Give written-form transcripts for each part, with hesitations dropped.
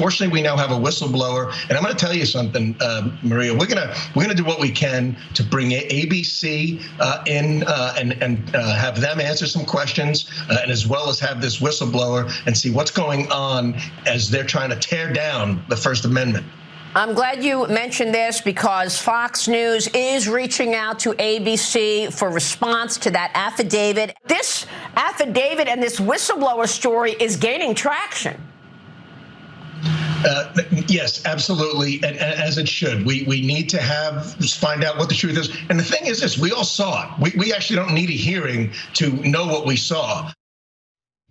Fortunately, we now have a whistleblower, and I'm going to tell you something, Maria. We're gonna do what we can to bring ABC in and have them answer some questions, and as well as have this whistleblower and see what's going on as they're trying to tear down the First Amendment. I'm glad you mentioned this because Fox News is reaching out to ABC for response to that affidavit. This affidavit and this whistleblower story is gaining traction. Yes, absolutely, and as it should. We need to find out what the truth is. And the thing is this, we all saw it. We actually don't need a hearing to know what we saw.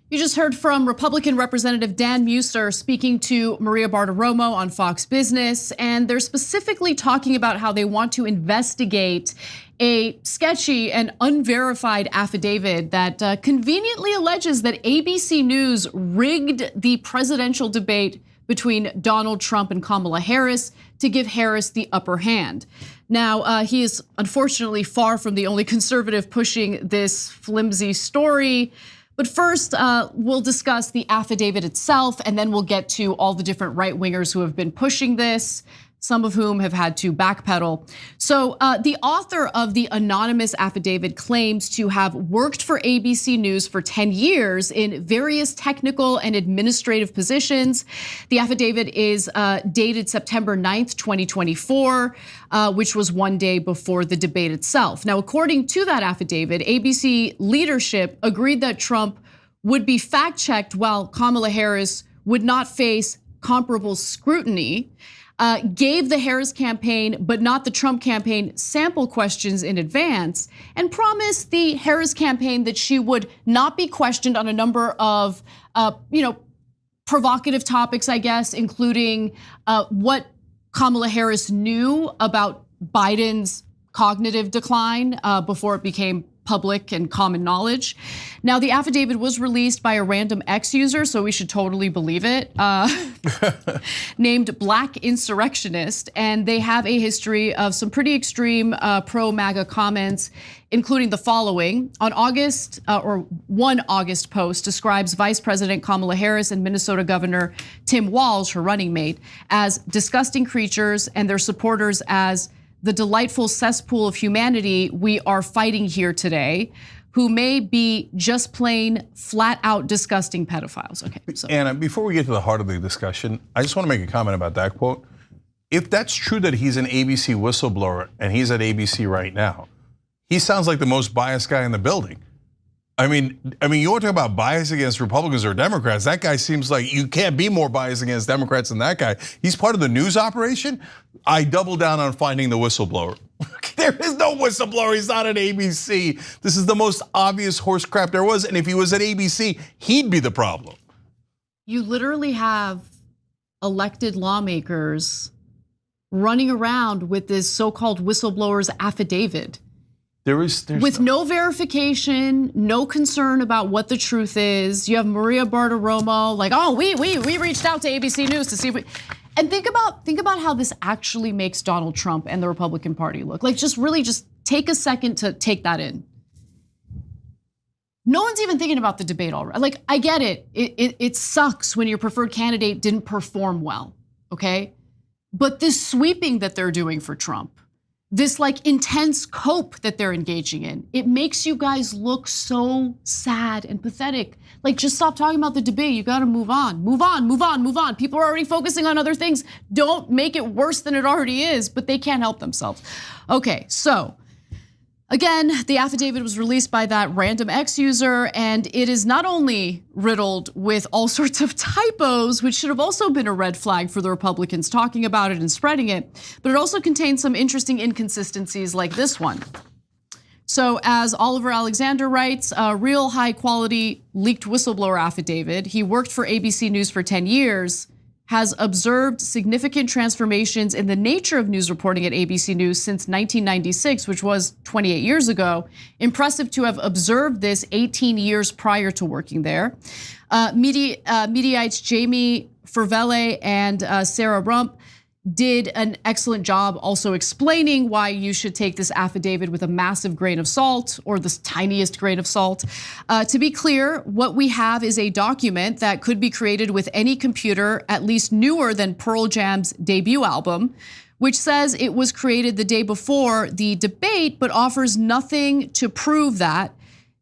You just heard from Republican Representative Dan Muser speaking to Maria Bartiromo on Fox Business, and they're specifically talking about how they want to investigate a sketchy and unverified affidavit that conveniently alleges that ABC News rigged the presidential debate between Donald Trump and Kamala Harris to give Harris the upper hand. Now, he is unfortunately far from the only conservative pushing this flimsy story. But first, we'll discuss the affidavit itself, and then we'll get to all the different right-wingers who have been pushing this, some of whom have had to backpedal. So the author of the anonymous affidavit claims to have worked for ABC News for 10 years in various technical and administrative positions. The affidavit is dated September 9th, 2024, which was one day before the debate itself. Now, according to that affidavit, ABC leadership agreed that Trump would be fact-checked while Kamala Harris would not face comparable scrutiny. Gave the Harris campaign, but not the Trump campaign, sample questions in advance, and promised the Harris campaign that she would not be questioned on a number of, provocative topics, I guess, including what Kamala Harris knew about Biden's cognitive decline before it became public and common knowledge. Now, the affidavit was released by a random X user, so we should totally believe it, named Black Insurrectionist, and they have a history of some pretty extreme pro-MAGA comments, including the following. On August, or one August post describes Vice President Kamala Harris and Minnesota Governor Tim Walz, her running mate, as disgusting creatures and their supporters as the delightful cesspool of humanity we are fighting here today, who may be just plain flat out disgusting pedophiles. Okay, so. Anna, before we get to the heart of the discussion, I just want to make a comment about that quote. If that's true that he's an ABC whistleblower and he's at ABC right now, he sounds like the most biased guy in the building. I mean, you want to talk about bias against Republicans or Democrats? That guy seems like you can't be more biased against Democrats than that guy. He's part of the news operation. I double down on finding the whistleblower. There is no whistleblower. He's not at ABC. This is the most obvious horse crap there was. And if he was at ABC, he'd be the problem. You literally have elected lawmakers running around with this so-called whistleblower's affidavit. There's with no verification, no concern about what the truth is. You have Maria Bartiromo like, oh, we reached out to ABC News to see if we, and think about how this actually makes Donald Trump and the Republican Party look. Like, just take a second to take that in. No one's even thinking about the debate already. Like, I get it. It sucks when your preferred candidate didn't perform well, okay? But this sweeping that they're doing for Trump, this like intense cope that they're engaging in, it makes you guys look so sad and pathetic. Like, just stop talking about the debate. You gotta move on, move on, move on, move on. People are already focusing on other things. Don't make it worse than it already is, but they can't help themselves. Okay, so again, the affidavit was released by that random X user, and it is not only riddled with all sorts of typos, which should have also been a red flag for the Republicans talking about it and spreading it, but it also contains some interesting inconsistencies like this one. So as Oliver Alexander writes, a real high quality leaked whistleblower affidavit. He worked for ABC News for 10 years, has observed significant transformations in the nature of news reporting at ABC News since 1996, which was 28 years ago. Impressive to have observed this 18 years prior to working there. Mediaites Jamie Fervelle and Sarah Rump did an excellent job also explaining why you should take this affidavit with a massive grain of salt, or the tiniest grain of salt. To be clear, what we have is a document that could be created with any computer, at least newer than Pearl Jam's debut album, which says it was created the day before the debate, but offers nothing to prove that.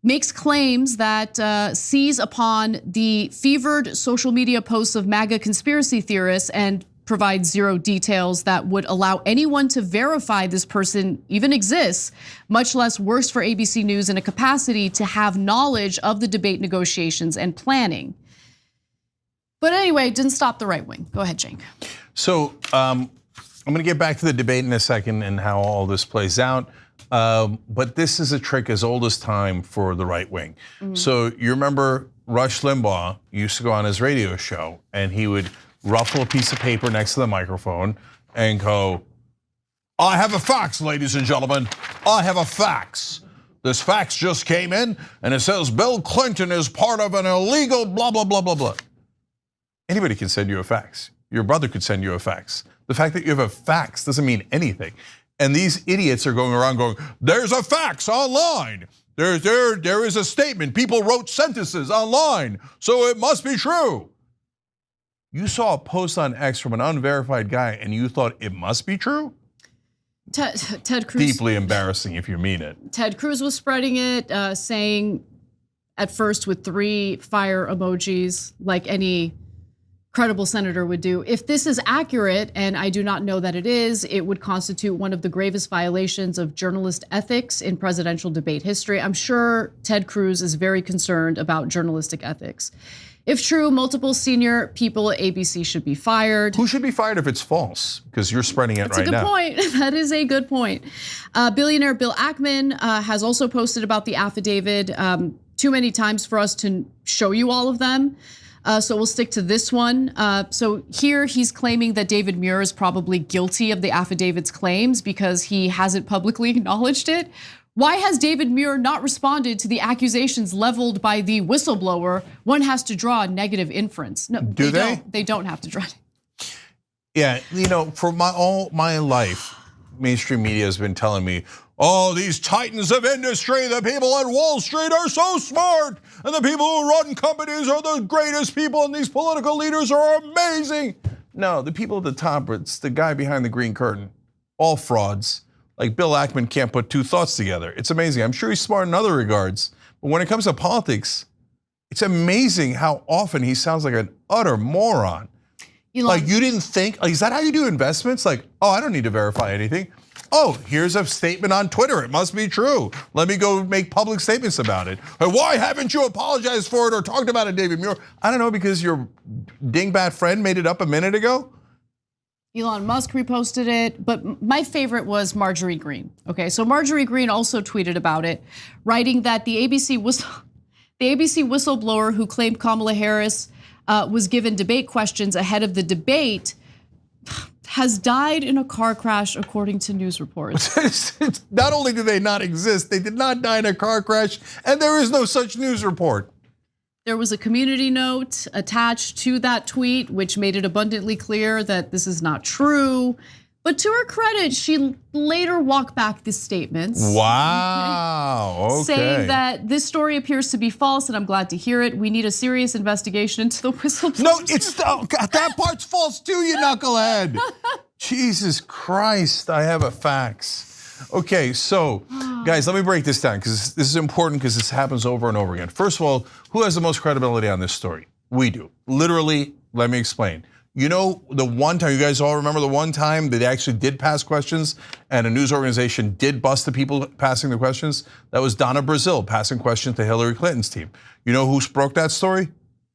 Makes claims that seize upon the fevered social media posts of MAGA conspiracy theorists and provides zero details that would allow anyone to verify this person even exists, much less works for ABC News in a capacity to have knowledge of the debate negotiations and planning. But anyway, didn't stop the right wing. Go ahead, Cenk. So I'm gonna get back to the debate in a second and how all this plays out. But this is a trick as old as time for the right wing. So you remember Rush Limbaugh used to go on his radio show and he would ruffle a piece of paper next to the microphone and go, "I have a fax, ladies and gentlemen. I have a fax. This fax just came in and it says Bill Clinton is part of an illegal blah, blah, blah, blah, blah." Anybody can send you a fax. Your brother could send you a fax. The fact that you have a fax doesn't mean anything. And these idiots are going around going, "There's a fax online. There is a statement. People wrote sentences online, so it must be true." You saw a post on X from an unverified guy and you thought it must be true? Ted Cruz. Deeply embarrassing if you mean it. Ted Cruz was spreading it, saying at first with 3 fire emojis, like any credible senator would do. If this is accurate, and I do not know that it is, it would constitute one of the gravest violations of journalist ethics in presidential debate history. I'm sure Ted Cruz is very concerned about journalistic ethics. If true, multiple senior people at ABC should be fired. Who should be fired if it's false? Because you're spreading it right now. That's a good point. That is a good point. Billionaire Bill Ackman has also posted about the affidavit too many times for us to show you all of them. So we'll stick to this one. So here he's claiming that David Muir is probably guilty of the affidavit's claims because he hasn't publicly acknowledged it. Why has David Muir not responded to the accusations leveled by the whistleblower? One has to draw a negative inference. No, Do they? They don't have to draw. Yeah, for all my life, mainstream media has been telling me, "Oh, these titans of industry, the people at Wall Street are so smart, and the people who run companies are the greatest people, and these political leaders are amazing." No, the people at the top, it's the guy behind the green curtain, all frauds. Like Bill Ackman can't put 2 thoughts together. It's amazing. I'm sure he's smart in other regards, but when it comes to politics, it's amazing how often he sounds like an utter moron. Like you didn't think, is that how you do investments? Like, oh, I don't need to verify anything. Oh, here's a statement on Twitter. It must be true. Let me go make public statements about it. Why haven't you apologized for it or talked about it, David Muir? I don't know, because your dingbat friend made it up a minute ago? Elon Musk reposted it, but my favorite was Marjorie Greene. Okay, so Marjorie Greene also tweeted about it, writing that the ABC whistleblower who claimed Kamala Harris was given debate questions ahead of the debate has died in a car crash, according to news reports. Not only do they not exist, they did not die in a car crash, and there is no such news report. There was a community note attached to that tweet, which made it abundantly clear that this is not true. But to her credit, she later walked back these statements. Wow, okay. Saying that this story appears to be false, and I'm glad to hear it. We need a serious investigation into the whistleblower. No, that part's false too, you knucklehead. Jesus Christ, I have a fax. Okay, so guys, let me break this down because this is important because this happens over and over again. First of all, who has the most credibility on this story? We do. Literally, let me explain. You know, the one time, you guys all remember the one time that they actually did pass questions and a news organization did bust the people passing the questions? That was Donna Brazile passing questions to Hillary Clinton's team. You know who broke that story?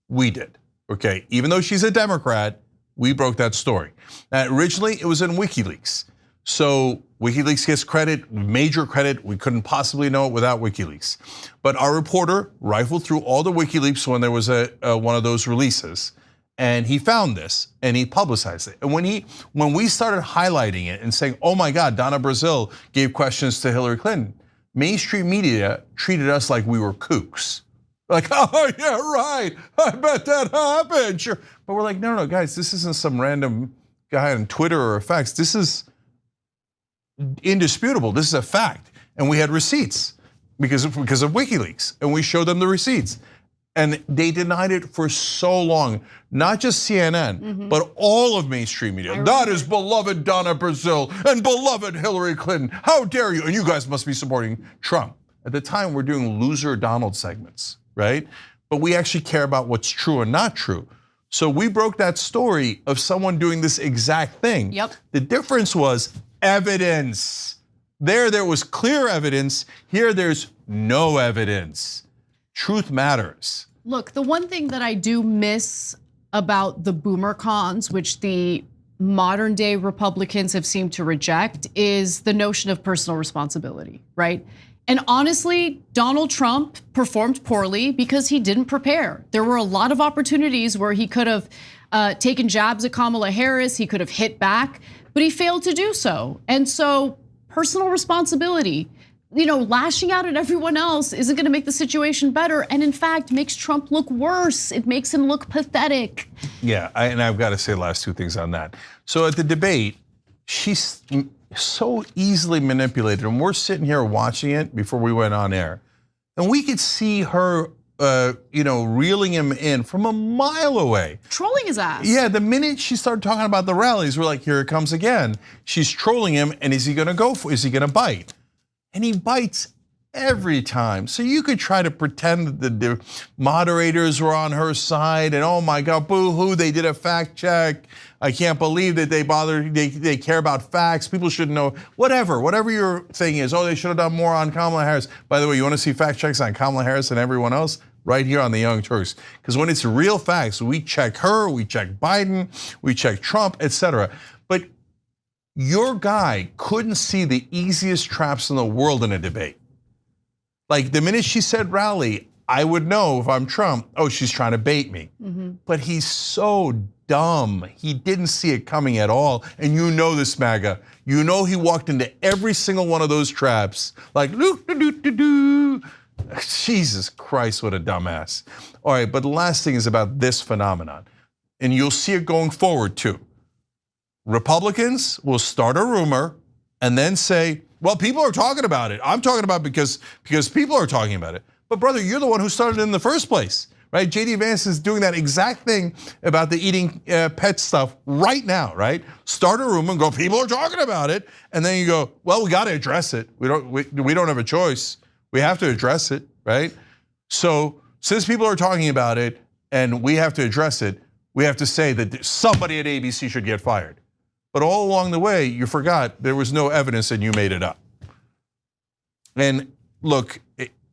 We did, okay? Even though she's a Democrat, we broke that story. Now, originally, it was in WikiLeaks. So WikiLeaks gets credit, major credit. We couldn't possibly know it without WikiLeaks. But our reporter rifled through all the WikiLeaks when there was one of those releases, and he found this and he publicized it. And when we started highlighting it and saying, "Oh my God, Donna Brazile gave questions to Hillary Clinton," mainstream media treated us like we were kooks. Like, "Oh yeah, right. I bet that happened." Sure, but we're like, no, guys, this isn't some random guy on Twitter or effects. This is indisputable. This is a fact. And we had receipts because of WikiLeaks, and we showed them the receipts. And they denied it for so long, not just CNN, but all of mainstream media. That is beloved Donna Brazil and beloved Hillary Clinton. How dare you? And you guys must be supporting Trump. At the time, we're doing loser Donald segments, right? But we actually care about what's true and not true. So we broke that story of someone doing this exact thing. Yep. The difference was evidence. There was clear evidence. Here, there's no evidence. Truth matters. Look, the one thing that I do miss about the boomer cons, which the modern day Republicans have seemed to reject, is the notion of personal responsibility, right? And honestly, Donald Trump performed poorly because he didn't prepare. There were a lot of opportunities where he could have taken jabs at Kamala Harris, he could have hit back, but he failed to do so. And so personal responsibility, lashing out at everyone else isn't gonna make the situation better, and in fact makes Trump look worse. It makes him look pathetic. Yeah, and I've got to say the last two things on that. So at the debate, she's so easily manipulated, and we're sitting here watching it before we went on air, and we could see her reeling him in from a mile away. Trolling his ass. Yeah, the minute she started talking about the rallies, we're like, here it comes again. She's trolling him, and is he gonna bite? And he bites every time. So you could try to pretend that the moderators were on her side and oh my God, boo-hoo, they did a fact check. I can't believe that they care about facts. People should know, whatever your thing is. Oh, they should have done more on Kamala Harris. By the way, you wanna see fact checks on Kamala Harris and everyone else? Right here on the Young Turks. Because when it's real facts, we check her, we check Biden, we check Trump, etc. But your guy couldn't see the easiest traps in the world in a debate. Like the minute she said rally, I would know if I'm Trump, oh, she's trying to bait me. But he's so dumb. He didn't see it coming at all. And you know this, MAGA. You know he walked into every single one of those traps like, Jesus Christ, what a dumbass. All right, but the last thing is about this phenomenon. And you'll see it going forward too. Republicans will start a rumor and then say, well, people are talking about it. I'm talking about it because people are talking about it. But brother, you're the one who started it in the first place, right? JD Vance is doing that exact thing about the eating pet stuff right now, right? Start a rumor and go, people are talking about it. And then you go, well, we got to address it. We don't have a choice. We have to address it, right? So since people are talking about it and we have to address it, we have to say that somebody at ABC should get fired. But all along the way, you forgot there was no evidence and you made it up. And look,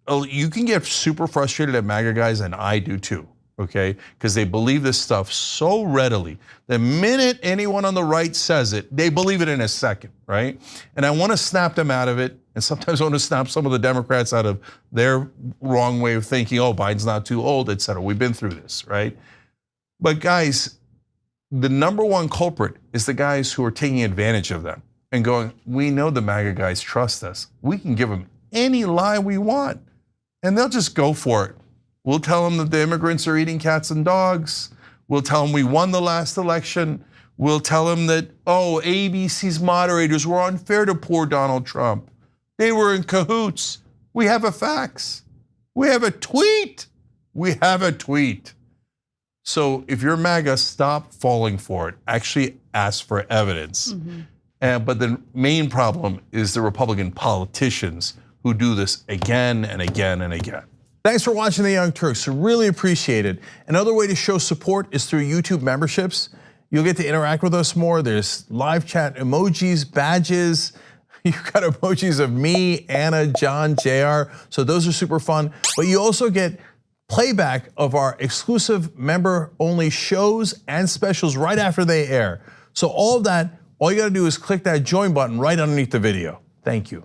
you can get super frustrated at MAGA guys, and I do too, okay? Because they believe this stuff so readily. The minute anyone on the right says it, they believe it in a second, right? And I wanna snap them out of it, and sometimes I wanna snap some of the Democrats out of their wrong way of thinking, oh, Biden's not too old, etc. We've been through this, right? But guys, the number one culprit is the guys who are taking advantage of them and going, we know the MAGA guys trust us. We can give them any lie we want and they'll just go for it. We'll tell them that the immigrants are eating cats and dogs. We'll tell them we won the last election. We'll tell them that, oh, ABC's moderators were unfair to poor Donald Trump. They were in cahoots. We have a fax. We have a tweet. We have a tweet. So if you're MAGA, stop falling for it. Actually ask for evidence. But the main problem is the Republican politicians who do this again and again and again. Thanks for watching the Young Turks, really appreciate it. Another way to show support is through YouTube memberships. You'll get to interact with us more. There's live chat emojis, badges. You've got emojis of me, Anna, John, JR. So those are super fun. But you also get playback of our exclusive member-only shows and specials right after they air. So all of that, all you gotta do is click that join button right underneath the video. Thank you.